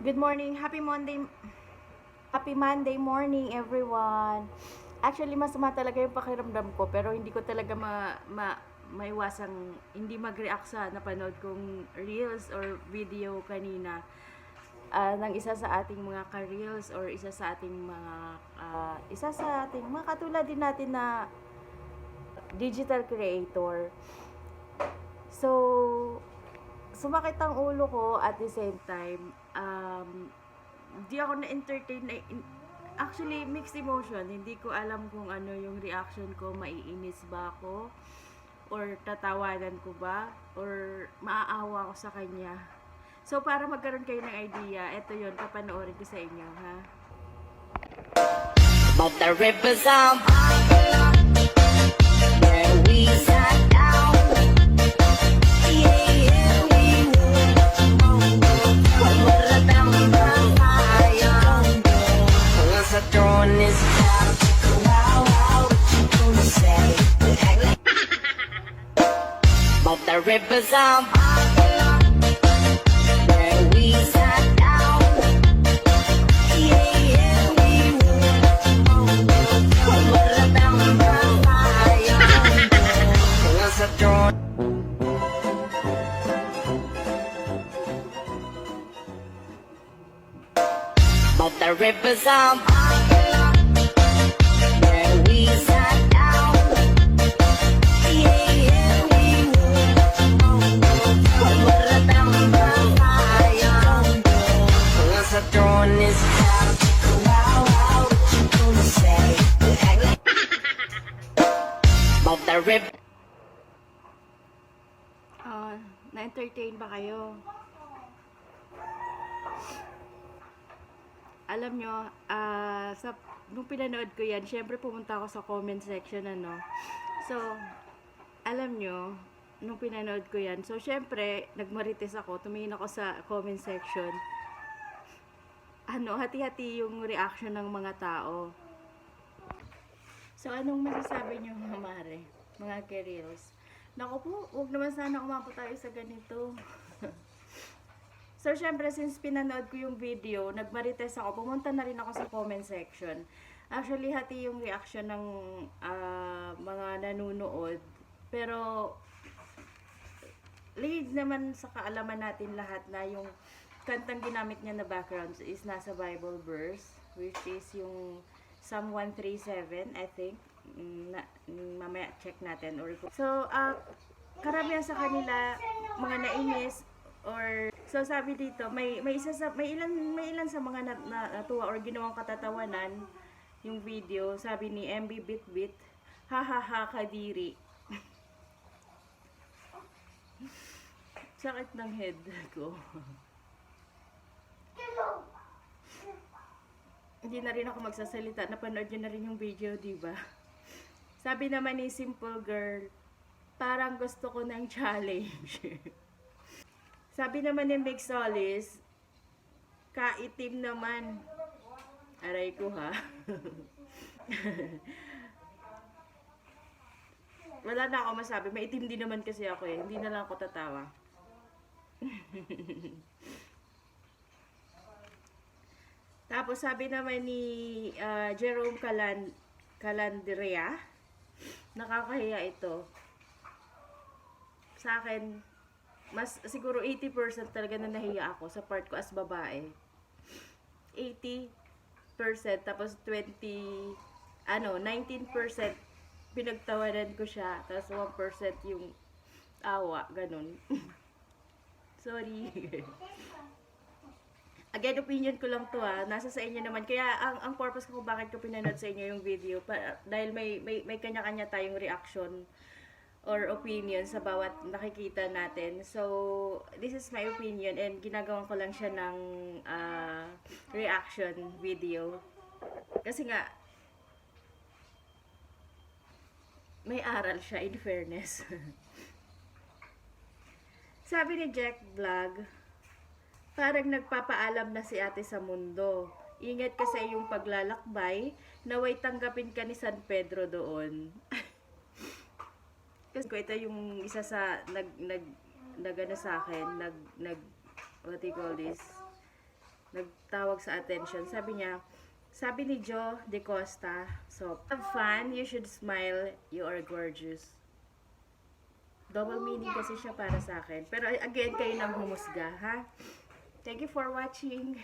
Good morning. Happy Monday morning, everyone. Actually, masama talaga yung pakiramdam ko, pero hindi ko talaga maiwasang hindi mag-react sa napanood kong reels or video kanina ng isa sa ating mga ka-reels or isa sa ating mga katulad din natin na digital creator. So, sumakit ang ulo ko at the same time, di ako na-entertain. Actually, mixed emotion. Hindi ko alam kung ano yung reaction ko. Maiinis ba ako? Or tatawanan ko ba? Or maaawa ako sa kanya? So, para magkaroon kayo ng idea, eto yun, papanoorin ko sa inyo, ha? But the rivers are where we sat down. Yeah, we would. What would I remember? Once I throw in this out, wow, wow, what you gonna say? But the rivers are where we sat down. Yeah, we would. What would I remember? Once I throw But the rivers are where we sat down. Yeah, we would. What would I remember? Once I throw in this out, wow, wow, what you gonna say? But the rivers Na-entertain ba kayo? Alam nyo, nung pinanood ko yan, syempre pumunta ako sa comment section, ano. So, alam nyo, nung pinanood ko yan, so syempre, nagmarites ako, tumingin ako sa comment section. Hati-hati yung reaction ng mga tao. So, anong masasabi nyo, mga mare? Mga kerils? Naku po, huwag naman sana umabot tayo sa ganito. So, syempre, since pinanood ko yung video, nagmarites ako, pumunta na rin ako sa comment section. Actually, hati yung reaction ng mga nanunood. Pero, lead naman sa kaalaman natin lahat na yung kantang ginamit niya na background is nasa Bible verse, which is yung Psalm 137, I think. Mamaya check natin. So, karamihan sa kanila, mga nainis, or so sabi dito may ilan sa mga natuwa or ginawang katatawanan yung video. Sabi ni MB Bitbit, ha ha ha kadiri. Sakit ng head ko. Hindi na rin ako magsasalita, napanood nyo na rin yung video, diba? Sabi naman ni Simple Girl, parang gusto ko ng challenge. Sabi naman ni Meg Solis, kaitim naman. Aray ko, ha? Wala na ako masabi. Maitim din naman kasi ako eh. Hindi na lang ako tatawa. Tapos sabi naman ni Jerome Calandria, nakakahiya ito. Sa akin, mas siguro 80% talaga na nahiya ako sa part ko as babae. 80% tapos 19% pinagtawanan ko siya, tapos 1% yung awa, ganun. Sorry. Again, opinion ko lang to, ha. Nasa sa inyo naman. Kaya ang purpose ko kung bakit ko pinanood sa inyo yung video, dahil may kanya-kanya tayong reaction or opinion sa bawat nakikita natin. So, this is my opinion and ginagawan ko lang siya ng reaction video. Kasi nga, may aral siya, in fairness. Sabi ni Jack Vlog, parang nagpapaalam na si ate sa mundo. Ingat ka sa iyong paglalakbay, naway tanggapin ka ni San Pedro doon. Kasi ito yung isa sa nag ano sa akin, what do you call this? nagtawag sa attention. Sabi ni Joe De Costa, so, have fun, you should smile, you are gorgeous. Double meaning kasi siya para sa akin. Pero again, kayo nang humusga, ha? Thank you for watching.